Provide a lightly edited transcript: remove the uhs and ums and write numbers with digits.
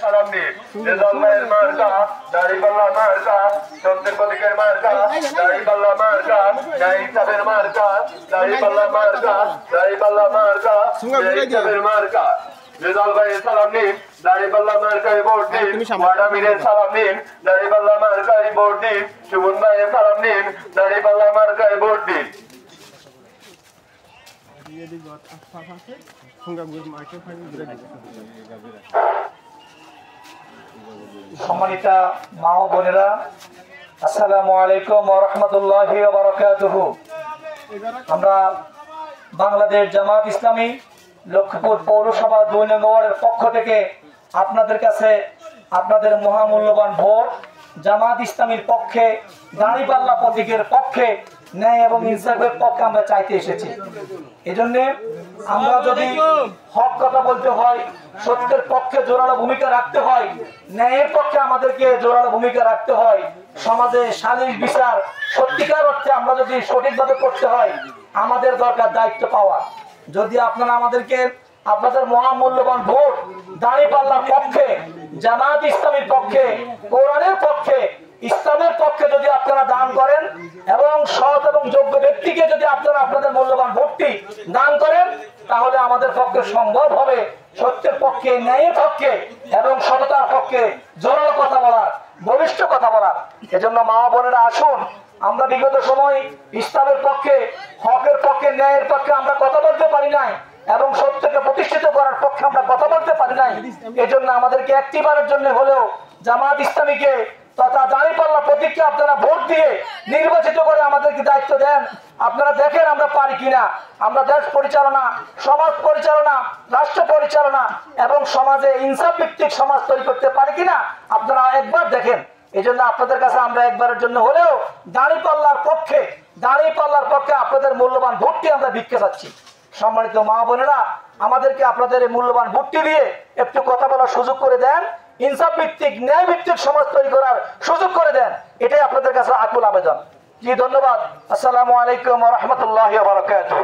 সালাম দিন রেজাল ভাইয়ের মার্কা দাড়িপাল্লা মার্কা সত্যের প্রতীকের মার্কা দাড়িপাল্লা মার্কা ন্যায় ইনসাফের মার্কা দাড়িপাল্লা মার্কা দাড়িপাল্লা মার্কা ন্যায় ইনসাফের মার্কা রেজাল ভাইয়ের সালাম নিন দাড়িপাল্লা মার্কায় ভোট দিন ওয়াটামিরের সালাম নিন দাড়িপাল্লা মার্কায় ভোট দিন সুমন ভাইয়ের সালাম নিন দাড়িপাল্লা মার্কায় ভোট দিন। সম্মানিতা মা ও বোনেরা, আসসালামু আলাইকুম ওয়া রাহমাতুল্লাহি ওয়া বারাকাতুহু। আমরা বাংলাদেশ জামাত ইসলামী লক্ষ্মীপুর পৌরসভা 2 নং ওয়ার্ডের পক্ষ থেকে আপনাদের কাছে আপনাদের মহামূল্যবান ভোট জামাত ইসলামীর পক্ষে, দাঁড়িপাল্লা প্রতীকের পক্ষে, ন্যায় এবং ইনসাফের পক্ষে আমরা চাইতে এসেছি। এজন্য আমরা যদি হক কথা বলতে হয়, সত্যের পক্ষে জোরালো ভূমিকা রাখতে হয়, ন্যায়ের পক্ষে আমাদেরকে জোরালো ভূমিকা রাখতে হয়, সমাজে সালিশ বিচার সত্যিকার অর্থে আমরা যদি সঠিকভাবে করতে হয়, আমাদের দরকার দায়িত্ব পাওয়া। যদি আপনারা আমাদেরকে আপনাদের মহামূল্যবান ভোট দাঁড়িপাল্লার পক্ষে, জামাত ইসলামীর পক্ষে, কোরআনের পক্ষে, ইসলামের পক্ষে যদি আপনারা দান করেন এবং সৎ এবং যোগ্য ব্যক্তিকে যদি আপনারা আপনাদের মূল্যবান ভোটটি দান করেন, তাহলে আমাদের পক্ষে সম্ভব হবে সত্যের পক্ষে, ন্যায়ের পক্ষে এবং সততার পক্ষে জোরালো কথা বলার, বলিষ্ঠ কথা বলার। এজন্য মা বোনেরা আসুন, আমরা বিগত সময় ইসলামের পক্ষে, হকের পক্ষে, ন্যায়ের পক্ষে আমরা কথা বলতে পারি নাই এবং সত্যকে প্রতিষ্ঠিত করার পক্ষে আমরা কথা বলতে পারি নাই। এজন্য আমাদেরকে একটিবারের জন্য হলেও জামাত ইসলামীকে তথা দাঁড়িপাল্লা প্রতীককে আপনারা ভোট দিয়ে নির্বাচিত করে আমাদেরকে দায়িত্ব দেন। আপনারা দেখেন আমরা পারি কিনা, আমরা দেশ পরিচালনা, সমাজ পরিচালনা, রাষ্ট্র পরিচালনা এবং সমাজে ইনসাফ ভিত্তিক সমাজ তৈরি করতে পারি কিনা আপনারা একবার দেখেন। এই জন্য আপনাদের কাছে আমরা একবারের জন্য হলেও দাঁড়িপাল্লার পক্ষে আপনাদের মূল্যবান ভোটটি আমরা ভিক্ষা চাচ্ছি। সম্মানিত মা বোনেরা, আমাদেরকে আপনাদের এই মূল্যবান ভোটটি দিয়ে একটু কথা বলার সুযোগ করে দেন, ইনসাফ ভিত্তিক, ন্যায় ভিত্তিক সমাজ তৈরি করার সুযোগ করে দেন। এটাই আপনাদের কাছে আকুল আবেদন। জি ধন্যবাদ। আসসালামু আলাইকুম ওয়া রাহমাতুল্লাহি ওয়া বারাকাতুহু।